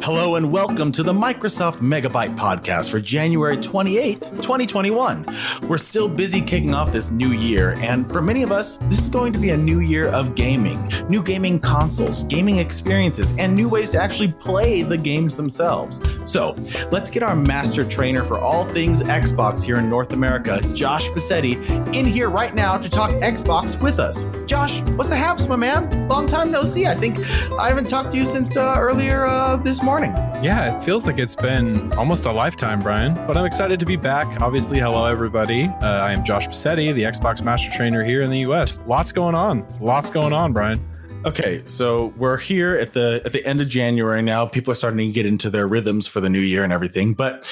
Hello and welcome to the Microsoft Megabyte podcast for January 28th, 2021. We're still busy kicking off this new year, and for many of us, this is going to be a new year of gaming. New gaming consoles, gaming experiences, and new ways to actually play the games themselves. So, let's get our master trainer for all things Xbox here in North America, Josh Bassetti, in here right now to talk Xbox with us. Josh, what's the haps, my man? Long time no see. I think I haven't talked to you since earlier this morning. Yeah, it feels like it's been almost a lifetime, Brian, but I'm excited to be back. Obviously, hello, everybody. I am Josh Bassetti, the Xbox Master Trainer here in the US. Lots going on, Brian. Okay, so we're here at the end of January now. People are starting to get into their rhythms for the new year and everything, but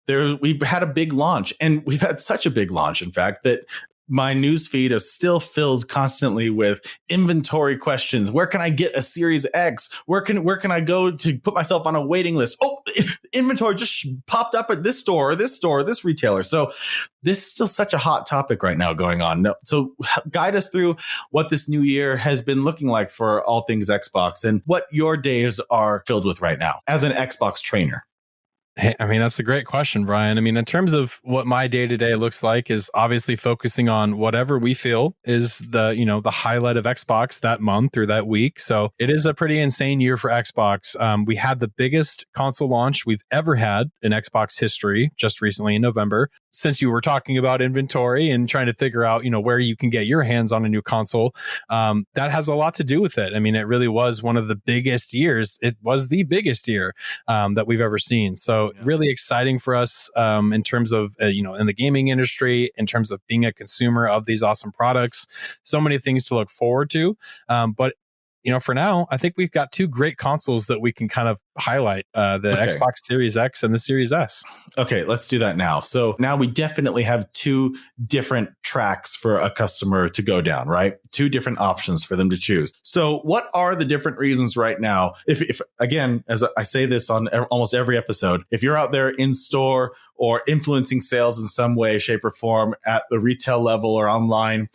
we've had a big launch, and we've had such a big launch, in fact, that my newsfeed is still filled constantly with inventory questions. Where can I get a Series X? Where can I go to put myself on a waiting list? Oh, inventory just popped up at this store, this retailer. So this is still such a hot topic right now going on. So guide us through what this new year has been looking like for all things Xbox and what your days are filled with right now as an Xbox trainer. Hey, I mean, that's a great question, Brian. I mean, in terms of what my day-to-day looks like is obviously focusing on whatever we feel is the highlight of Xbox that month or that week. So it is a pretty insane year for Xbox. We had the biggest console launch we've ever had in Xbox history just recently in November. Since you were talking about inventory and trying to figure out, where you can get your hands on a new console, that has a lot to do with it. I mean, it really was one of the biggest years. It was the biggest year that we've ever seen. So really exciting for us in terms of, in the gaming industry, in terms of being a consumer of these awesome products. So many things to look forward to. But for now, I think we've got two great consoles that we can kind of highlight, the Xbox Series X and the Series S. Okay, let's do that now. So now we definitely have two different tracks for a customer to go down, right? Two different options for them to choose. So what are the different reasons right now? If again, as I say this on almost every episode, if you're out there in store or influencing sales in some way, shape, or form at the retail level or online,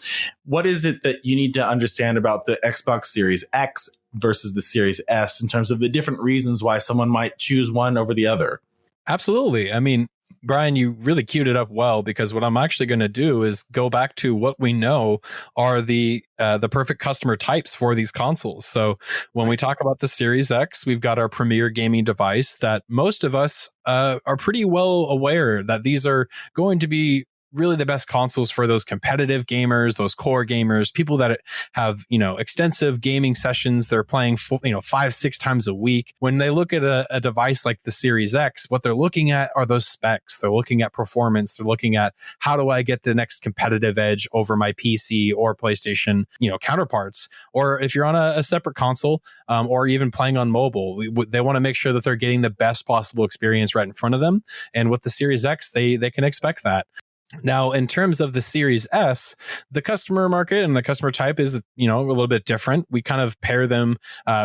what is it that you need to understand about the Xbox Series X versus the Series S in terms of the different reasons why someone might choose one over the other? Absolutely. I mean, Brian, you really queued it up well, because what I'm actually going to do is go back to what we know are the perfect customer types for these consoles. So when we talk about the Series X, we've got our premier gaming device that most of us are pretty well aware that these are going to be really the best consoles for those competitive gamers, those core gamers, people that have, extensive gaming sessions. They're playing, 5-6 times a week. When they look at a device like the Series X, what they're looking at are those specs. They're looking at performance. They're looking at how do I get the next competitive edge over my PC or PlayStation, counterparts. Or if you're on a separate console, or even playing on mobile, they want to make sure that they're getting the best possible experience right in front of them. And with the Series X, they can expect that. Now, in terms of the Series S, the customer market and the customer type is, a little bit different. We kind of pair them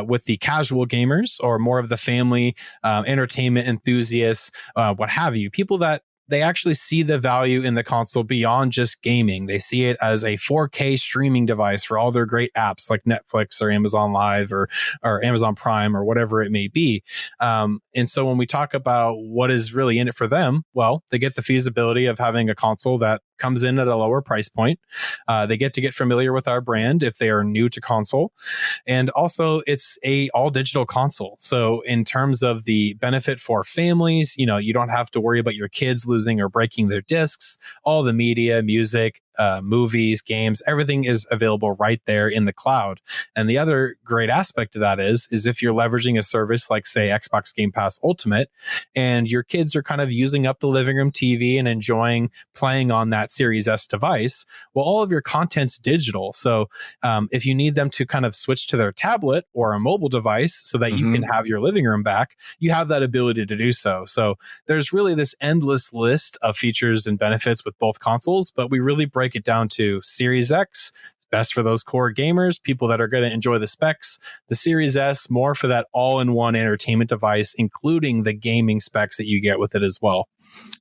with the casual gamers or more of the family entertainment enthusiasts, what have you. People that they actually see the value in the console beyond just gaming. They see it as a 4K streaming device for all their great apps like Netflix or Amazon Live or Amazon Prime or whatever it may be. And so when we talk about what is really in it for them, well, they get the feasibility of having a console that comes in at a lower price point. They get to get familiar with our brand if they are new to console. And also it's a all digital console. So in terms of the benefit for families, you don't have to worry about your kids losing or breaking their discs. All the media, music, movies, games, everything is available right there in the cloud. And the other great aspect of that is if you're leveraging a service like, say, Xbox Game Pass Ultimate, and your kids are kind of using up the living room TV and enjoying playing on that Series S device, well, all of your content's digital. So if you need them to kind of switch to their tablet or a mobile device so that you can have your living room back, you have that ability to do so. So there's really this endless list of features and benefits with both consoles, but we really break it down to Series X. It's best for those core gamers, people that are going to enjoy the specs. The Series S, more for that all-in-one entertainment device, including the gaming specs that you get with it as well.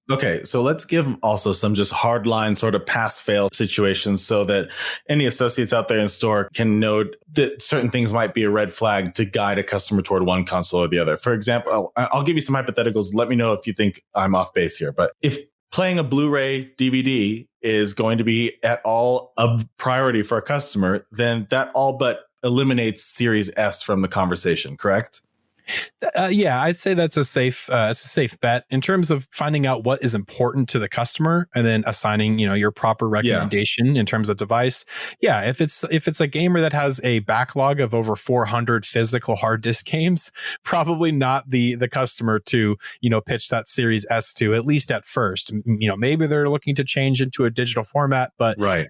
Okay, so let's give also some just hardline sort of pass fail situations so that any associates out there in store can note that certain things might be a red flag to guide a customer toward one console or the other. For example, I'll give you some hypotheticals. Let me know if you think I'm off base here. But if playing a Blu-ray DVD is going to be at all a priority for a customer, then that all but eliminates Series S from the conversation, correct? Yeah, I'd say that's a safe bet in terms of finding out what is important to the customer and then assigning, your proper recommendation in terms of device. Yeah, if it's a gamer that has a backlog of over 400 physical hard disk games, probably not the customer to, pitch that Series S to, at least at first. Maybe they're looking to change into a digital format, but right.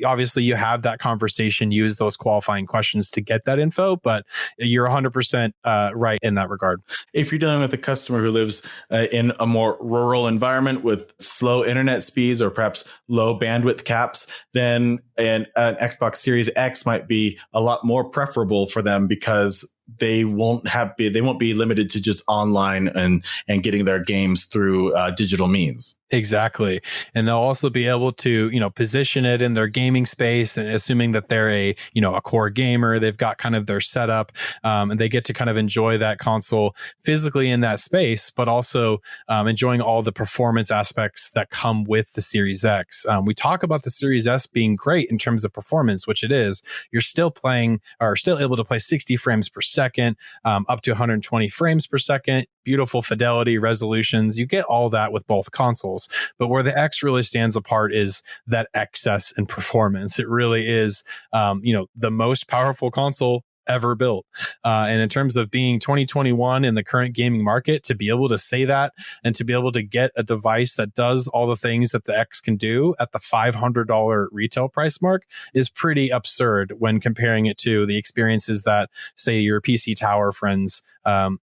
Obviously you have that conversation, use those qualifying questions to get that info, but you're 100% right in that regard. If you're dealing with a customer who lives in a more rural environment with slow internet speeds or perhaps low bandwidth caps, then an Xbox Series X might be a lot more preferable for them because they won't be limited to just online and getting their games through digital means. Exactly. And they'll also be able to, position it in their gaming space, and assuming that they're a core gamer, they've got kind of their setup, and they get to kind of enjoy that console physically in that space, but also enjoying all the performance aspects that come with the Series X. We talk about the Series S being great in terms of performance, which it is. You're still able to play 60 frames per second, up to 120 frames per second, beautiful fidelity, resolutions. You get all that with both consoles. But where the X really stands apart is that excess in performance. It really is, the most powerful console ever built. And in terms of being 2021 in the current gaming market, to be able to say that and to be able to get a device that does all the things that the X can do at the $500 retail price mark is pretty absurd when comparing it to the experiences that, say, your PC Tower friends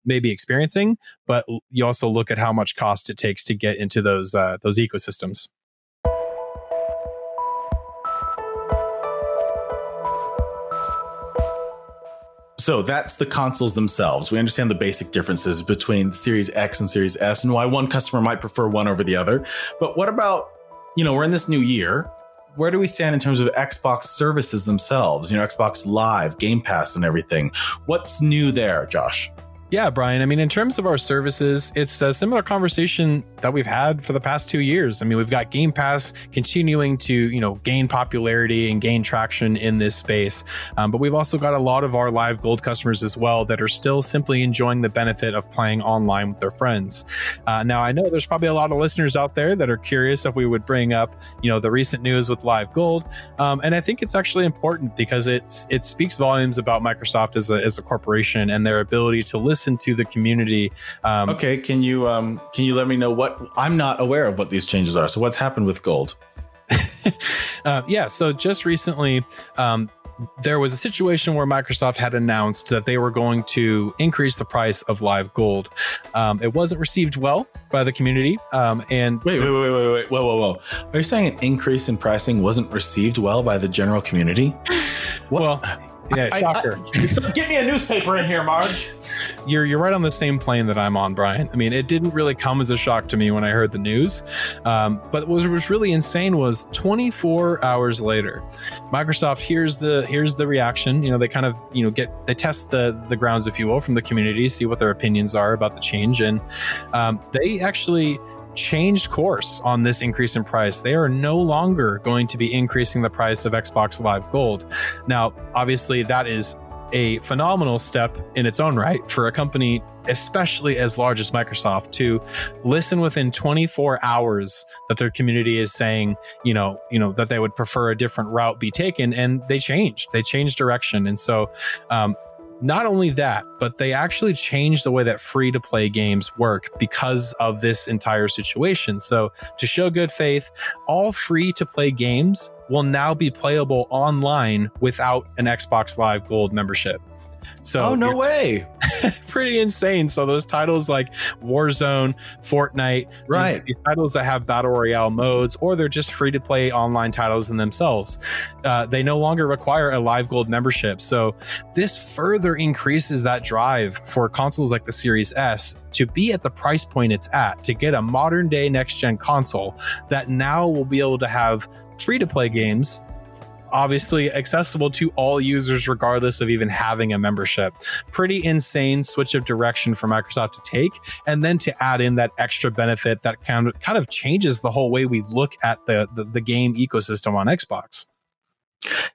may be experiencing. But you also look at how much cost it takes to get into those ecosystems. So that's the consoles themselves. We understand the basic differences between Series X and Series S and why one customer might prefer one over the other. But what about, we're in this new year. Where do we stand in terms of Xbox services themselves? Xbox Live, Game Pass, and everything. What's new there, Josh? Yeah, Brian. I mean, in terms of our services, it's a similar conversation that we've had for the past 2 years. I mean, we've got Game Pass continuing to, gain popularity and gain traction in this space. But we've also got a lot of our Live Gold customers as well that are still simply enjoying the benefit of playing online with their friends. Now, I know there's probably a lot of listeners out there that are curious if we would bring up, the recent news with Live Gold. And I think it's actually important because it speaks volumes about Microsoft as a corporation and their ability to listen to the community. Okay, can you let me know what I'm not aware of what these changes are? So what's happened with Gold? So just recently, there was a situation where Microsoft had announced that they were going to increase the price of Live Gold. It wasn't received well by the community. And wait, whoa! Are you saying an increase in pricing wasn't received well by the general community? What? Well, yeah, shocker. Get me a newspaper in here, Marge. You're right on the same plane that I'm on, Brian. I mean, it didn't really come as a shock to me when I heard the news. But what was really insane was 24 hours later, Microsoft hears the reaction. They kind of they test the grounds, if you will, from the community, see what their opinions are about the change, and they actually changed course on this increase in price. They are no longer going to be increasing the price of Xbox Live Gold. Now, obviously, that is a phenomenal step in its own right for a company, especially as large as Microsoft, to listen within 24 hours that their community is saying, that they would prefer a different route be taken. And they changed direction. And so, not only that, but they actually changed the way that free-to-play games work because of this entire situation. So to show good faith, all free-to-play games will now be playable online without an Xbox Live Gold membership. So oh, no way. pretty insane. So those titles like Warzone, Fortnite, Right. these titles that have battle royale modes, or they're just free to play online titles in themselves, they no longer require a Live Gold membership. So this further increases that drive for consoles like the Series S to be at the price point it's at, to get a modern day next gen console that now will be able to have free to play games, obviously accessible to all users regardless of even having a membership. Pretty insane switch of direction for Microsoft to take, and then to add in that extra benefit that kind of changes the whole way we look at the game ecosystem on Xbox.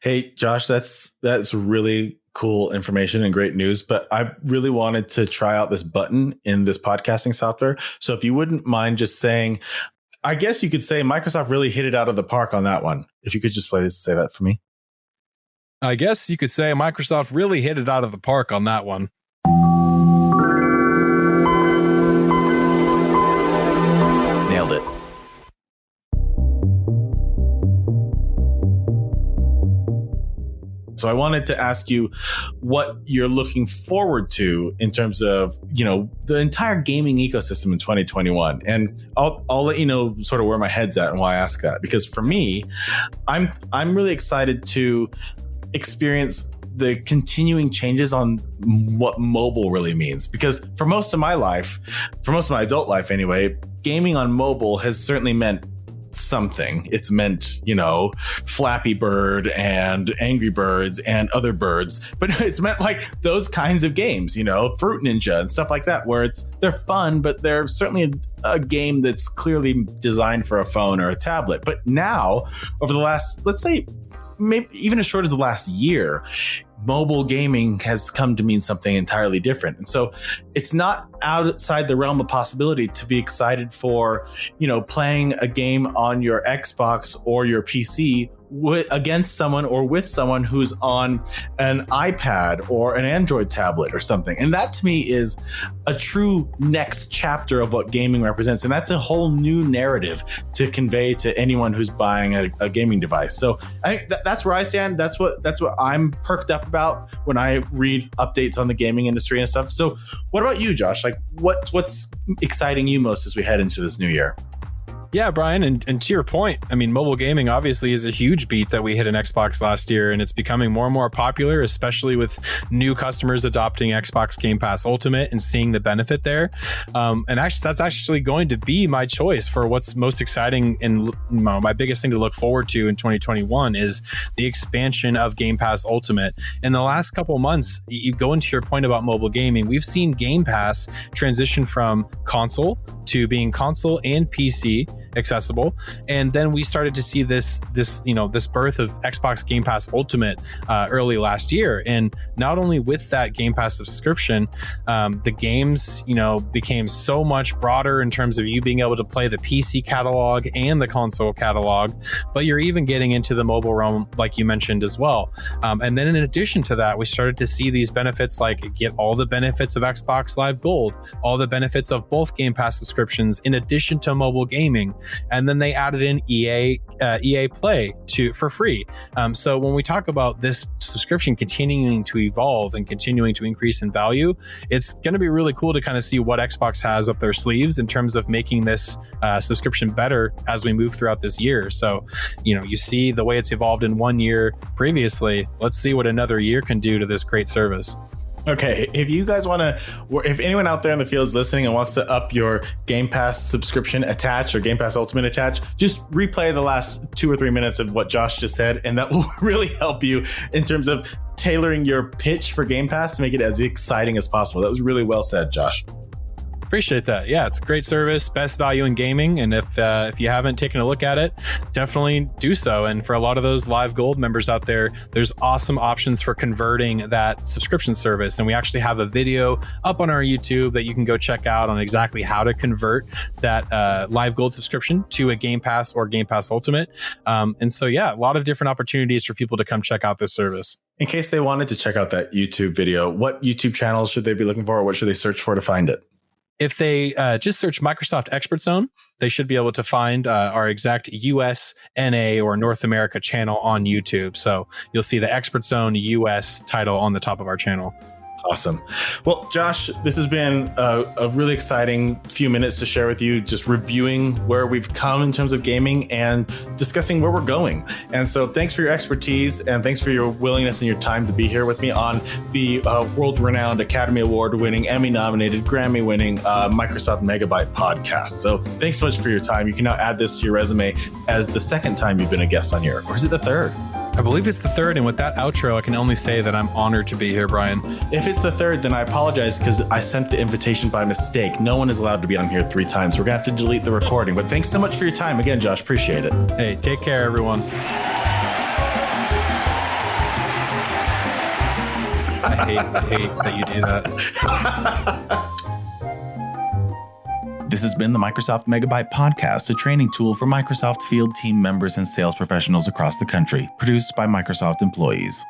Hey, Josh, that's really cool information and great news, but I really wanted to try out this button in this podcasting software. So if you wouldn't mind just saying, I guess you could say Microsoft really hit it out of the park on that one. If you could just say that for me. I guess you could say Microsoft really hit it out of the park on that one. Nailed it. So I wanted to ask you what you're looking forward to in terms of, the entire gaming ecosystem in 2021. And I'll let you know sort of where my head's at and why I ask that. Because for me, I'm really excited to experience the continuing changes on what mobile really means. Because for most of my adult life anyway, gaming on mobile has certainly meant something. It's meant, Flappy Bird and Angry Birds and other birds, but it's meant like those kinds of games, Fruit Ninja and stuff like that, where they're fun, but they're certainly a game that's clearly designed for a phone or a tablet. But now, over the last, let's say, maybe even as short as the last year, mobile gaming has come to mean something entirely different. And so it's not outside the realm of possibility to be excited for, playing a game on your Xbox or your PC against someone or with someone who's on an iPad or an Android tablet or something. And that to me is a true next chapter of what gaming represents. And that's a whole new narrative to convey to anyone who's buying a gaming device. So I think that's where I stand. That's what I'm perked up about when I read updates on the gaming industry and stuff. So what about you, Josh? Like what's exciting you most as we head into this new year? Yeah, Brian, and to your point, I mean, mobile gaming obviously is a huge beat that we hit in Xbox last year, and it's becoming more and more popular, especially with new customers adopting Xbox Game Pass Ultimate and seeing the benefit there. And actually, that's actually going to be my choice for what's most exciting and my biggest thing to look forward to in 2021 is the expansion of Game Pass Ultimate. In the last couple of months, you go into your point about mobile gaming, we've seen Game Pass transition from console to being console and PC accessible, and then we started to see this birth of Xbox Game Pass Ultimate early last year. And not only with that Game Pass subscription, the games became so much broader in terms of you being able to play the PC catalog and the console catalog, but you're even getting into the mobile realm like you mentioned as well. And then in addition to that, we started to see these benefits like get all the benefits of Xbox Live Gold, all the benefits of both Game Pass subscriptions in addition to mobile gaming. And then they added in EA Play for free. So when we talk about this subscription continuing to evolve and continuing to increase in value, it's going to be really cool to kind of see what Xbox has up their sleeves in terms of making this subscription better as we move throughout this year. So, you see the way it's evolved in 1 year previously. Let's see what another year can do to this great service. Okay, if you guys want to, if anyone out there in the field is listening and wants to up your Game Pass subscription attach or Game Pass Ultimate attach, just replay the last 2 or 3 minutes of what Josh just said, and that will really help you in terms of tailoring your pitch for Game Pass to make it as exciting as possible. That was really well said, Josh. Appreciate that. Yeah, it's a great service, best value in gaming. And if you haven't taken a look at it, definitely do so. And for a lot of those Live Gold members out there, there's awesome options for converting that subscription service. And we actually have a video up on our YouTube that you can go check out on exactly how to convert that Live Gold subscription to a Game Pass or Game Pass Ultimate. And so, yeah, a lot of different opportunities for people to come check out this service. In case they wanted to check out that YouTube video, what YouTube channels should they be looking for, or what should they search for to find it? If they just search Microsoft Expert Zone, they should be able to find our exact US, NA, or North America channel on YouTube. So you'll see the Expert Zone US title on the top of our channel. Awesome. Well, Josh, this has been a really exciting few minutes to share with you, just reviewing where we've come in terms of gaming and discussing where we're going. And so thanks for your expertise and thanks for your willingness and your time to be here with me on the world-renowned Academy Award-winning, Emmy-nominated, Grammy-winning Microsoft Megabyte podcast. So thanks so much for your time. You can now add this to your resume as the second time you've been a guest on here, or is it the third? I believe it's the third, and with that outro, I can only say that I'm honored to be here, Brian. If it's the third, then I apologize because I sent the invitation by mistake. No one is allowed to be on here 3 times. We're going to have to delete the recording. But thanks so much for your time again, Josh. Appreciate it. Hey, take care, everyone. I hate that you do that. This has been the Microsoft Megabyte Podcast, a training tool for Microsoft field team members and sales professionals across the country, produced by Microsoft employees.